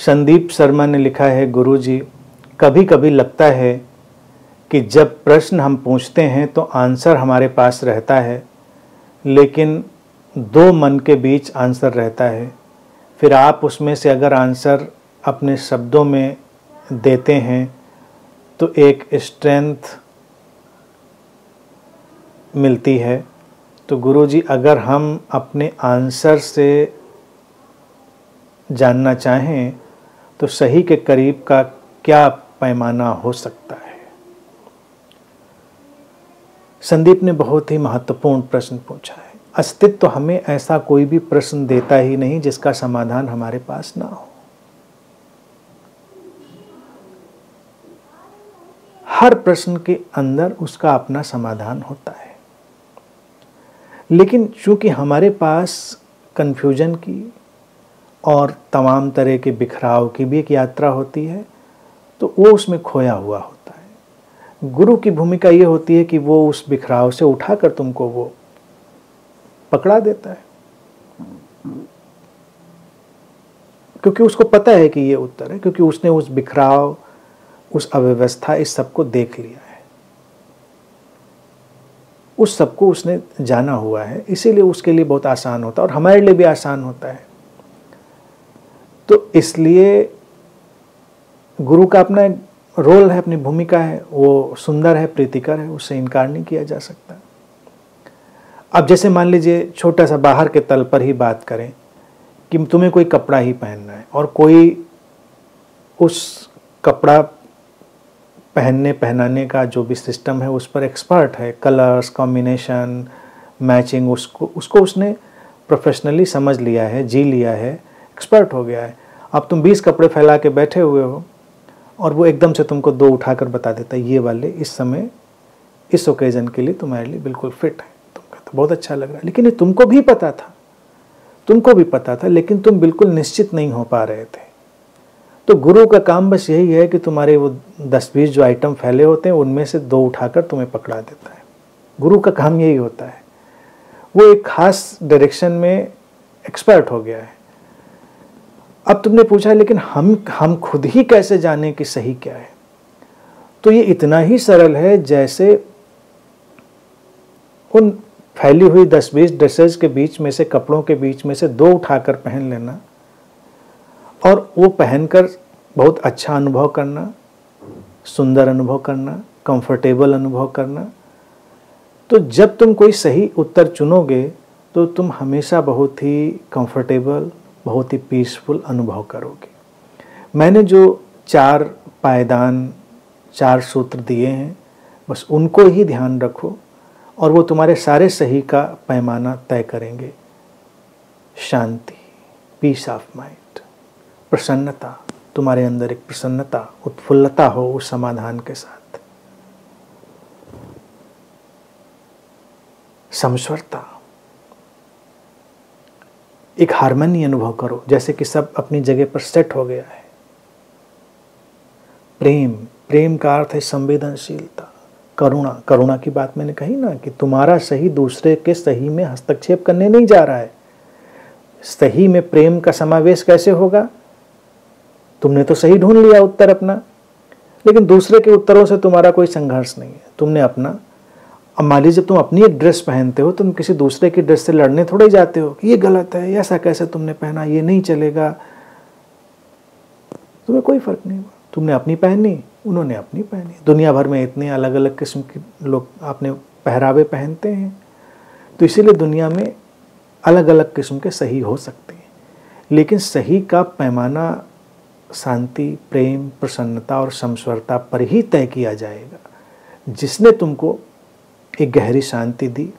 संदीप शर्मा ने लिखा है, गुरुजी कभी कभी लगता है कि जब प्रश्न हम पूछते हैं तो आंसर हमारे पास रहता है, लेकिन दो मन के बीच आंसर रहता है। फिर आप उसमें से अगर आंसर अपने शब्दों में देते हैं तो एक स्ट्रेंथ मिलती है। तो गुरुजी अगर हम अपने आंसर से जानना चाहें तो सही के करीब का क्या पैमाना हो सकता है? संदीप ने बहुत ही महत्वपूर्ण प्रश्न पूछा है। अस्तित्व हमें ऐसा कोई भी प्रश्न देता ही नहीं जिसका समाधान हमारे पास ना हो। हर प्रश्न के अंदर उसका अपना समाधान होता है, लेकिन चूंकि हमारे पास कन्फ्यूजन की और तमाम तरह के बिखराव की भी एक यात्रा होती है, तो वो उसमें खोया हुआ होता है। गुरु की भूमिका ये होती है कि वो उस बिखराव से उठाकर तुमको वो पकड़ा देता है, क्योंकि उसको पता है कि ये उत्तर है, क्योंकि उसने उस बिखराव, उस अव्यवस्था, इस सबको देख लिया है, उस सबको उसने जाना हुआ है। इसीलिए उसके लिए बहुत आसान होता है और हमारे लिए भी आसान होता है। तो इसलिए गुरु का अपना रोल है, अपनी भूमिका है, वो सुंदर है, प्रीतिकर है, उससे इनकार नहीं किया जा सकता। अब जैसे मान लीजिए छोटा सा बाहर के तल पर ही बात करें कि तुम्हें कोई कपड़ा ही पहनना है और कोई उस कपड़ा पहनाने का जो भी सिस्टम है उस पर एक्सपर्ट है, कलर्स, कॉम्बिनेशन, मैचिंग, उसको उसने प्रोफेशनली समझ लिया है, जी लिया है, एक्सपर्ट हो गया है। अब तुम 20 कपड़े फैला के बैठे हुए हो और वो एकदम से तुमको 2 उठाकर बता देता है, ये वाले इस समय इस ओकेजन के लिए तुम्हारे लिए बिल्कुल फिट है। तुम कहते बहुत अच्छा लग रहा है, लेकिन ये तुमको भी पता था, लेकिन तुम बिल्कुल निश्चित नहीं हो पा रहे थे। तो गुरु का काम बस यही है कि तुम्हारे वो 10-20 जो आइटम फैले होते हैं उनमें से 2 उठाकर तुम्हें पकड़ा देता है। गुरु का काम यही होता है। वो एक खास डायरेक्शन में एक्सपर्ट हो गया है। अब तुमने पूछा लेकिन हम खुद ही कैसे जाने कि सही क्या है? तो ये इतना ही सरल है जैसे उन फैली हुई 10-20 ड्रेसेस के बीच में से, कपड़ों के बीच में से 2 उठाकर पहन लेना और वो पहनकर बहुत अच्छा अनुभव करना, सुंदर अनुभव करना, कंफर्टेबल अनुभव करना। तो जब तुम कोई सही उत्तर चुनोगे तो तुम हमेशा बहुत ही कंफर्टेबल, बहुत ही पीसफुल अनुभव करोगे। मैंने जो 4 पायदान, 4 सूत्र दिए हैं, बस उनको ही ध्यान रखो और वो तुम्हारे सारे सही का पैमाना तय करेंगे। शांति, पीस ऑफ माइंड, प्रसन्नता, तुम्हारे अंदर एक प्रसन्नता, उत्फुल्लता हो उस समाधान के साथ, समस्वरता, एक हार्मनी अनुभव करो, जैसे कि सब अपनी जगह पर सेट हो गया है। प्रेम का अर्थ है संवेदनशीलता, करुणा की बात मैंने कही ना कि तुम्हारा सही दूसरे के सही में हस्तक्षेप करने नहीं जा रहा है। सही में प्रेम का समावेश कैसे होगा? तुमने तो सही ढूंढ लिया उत्तर अपना, लेकिन दूसरे के उत्तरों से तुम्हारा कोई संघर्ष नहीं है। तुमने अपना, अब मान लीजिए तुम अपनी एक ड्रेस पहनते हो, तुम किसी दूसरे की ड्रेस से लड़ने थोड़े जाते हो कि ये गलत है, ऐसा कैसे तुमने पहना, ये नहीं चलेगा। तुम्हें कोई फर्क नहीं हुआ, तुमने अपनी पहनी, उन्होंने अपनी पहनी। दुनिया भर में इतने अलग अलग किस्म के लोग अपने पहरावे पहनते हैं, तो इसीलिए दुनिया में अलग अलग किस्म के सही हो सकते हैं, लेकिन सही का पैमाना शांति, प्रेम, प्रसन्नता और समस्वरता पर ही तय किया जाएगा। जिसने तुमको एक गहरी शांति दी,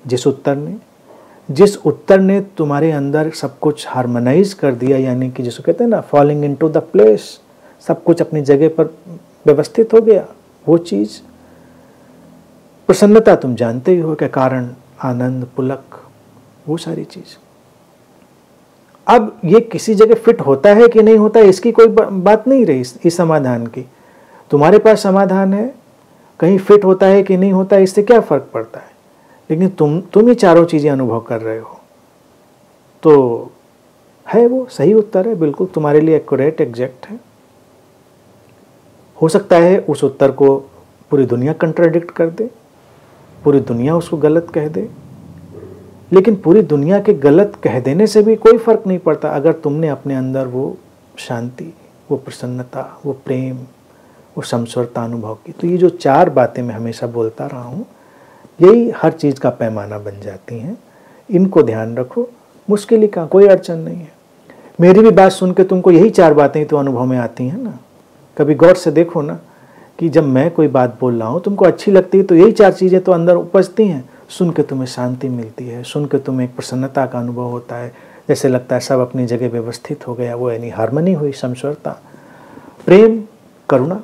जिस उत्तर ने तुम्हारे अंदर सब कुछ हार्मोनाइज कर दिया, यानी कि जिसको कहते हैं ना फॉलिंग इनटू द प्लेस, सब कुछ अपनी जगह पर व्यवस्थित हो गया, वो चीज़। प्रसन्नता तुम जानते ही हो, क्या कारण, आनंद, पुलक, वो सारी चीज़। अब ये किसी जगह फिट होता है कि नहीं होता है, इसकी कोई बात नहीं रही इस समाधान की। तुम्हारे पास समाधान है, कहीं फिट होता है कि नहीं होता है, इससे क्या फ़र्क पड़ता है। लेकिन तुम ये चारों चीज़ें अनुभव कर रहे हो, तो है वो सही उत्तर है, बिल्कुल तुम्हारे लिए एक्यूरेट एग्जैक्ट है। हो सकता है उस उत्तर को पूरी दुनिया कंट्राडिक्ट कर दे, पूरी दुनिया उसको गलत कह दे, लेकिन पूरी दुनिया के गलत कह देने से भी कोई फर्क नहीं पड़ता अगर तुमने अपने अंदर वो शांति, वो प्रसन्नता, वो प्रेम, वो समस्वरता अनुभव की। तो ये जो 4 बातें मैं हमेशा बोलता रहा हूँ, यही हर चीज़ का पैमाना बन जाती हैं। इनको ध्यान रखो, मुश्किल ही कहाँ, कोई अड़चन नहीं है। मेरी भी बात सुन के तुमको यही 4 बातें तो अनुभव में आती हैं ना। कभी गौर से देखो ना कि जब मैं कोई बात बोल रहा हूँ तुमको अच्छी लगती है तो यही 4 चीज़ें तो अंदर उपजती हैं। सुन के तुम्हें शांति मिलती है, सुन के तुम्हें एक प्रसन्नता का अनुभव होता है, जैसे लगता है सब अपनी जगह व्यवस्थित हो गया, वो यानी हार्मनी हुई, समस्वरता, प्रेम, करुणा।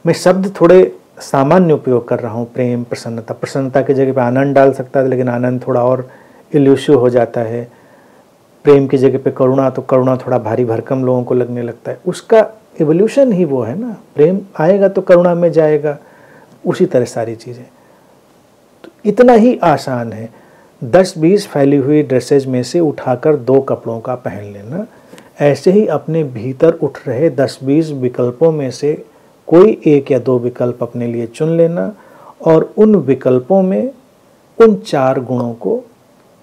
मैं शब्द थोड़े सामान्य उपयोग कर रहा हूँ, प्रेम, प्रसन्नता। प्रसन्नता की जगह पे आनंद डाल सकता है, लेकिन आनंद थोड़ा और इल्यूसिव हो जाता है। प्रेम की जगह पे करुणा, तो करुणा थोड़ा भारी भरकम लोगों को लगने लगता है। उसका एवोल्यूशन ही वो है ना, प्रेम आएगा तो करुणा में जाएगा, उसी तरह सारी चीज़ें। तो इतना ही आसान है। 10-20 फैली हुई ड्रेसेज में से उठाकर 2 कपड़ों का पहन लेना। ऐसे ही अपने भीतर उठ रहे 10-20 विकल्पों में से कोई 1 या 2 विकल्प अपने लिए चुन लेना और उन विकल्पों में उन 4 गुणों को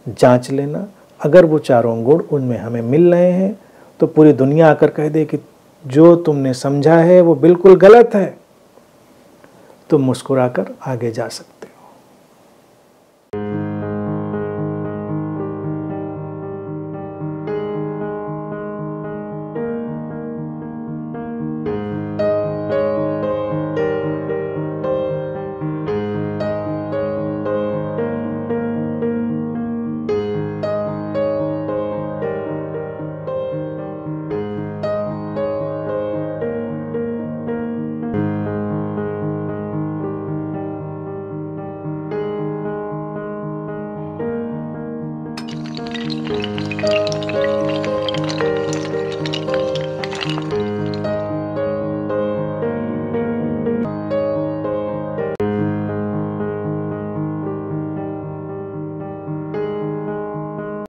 जांच लेना। अगर वो 4 गुण उनमें हमें मिल रहे हैं तो पूरी दुनिया आकर कह दे कि जो तुमने समझा है वो बिल्कुल गलत है, तो मुस्कुराकर आगे जा सकते।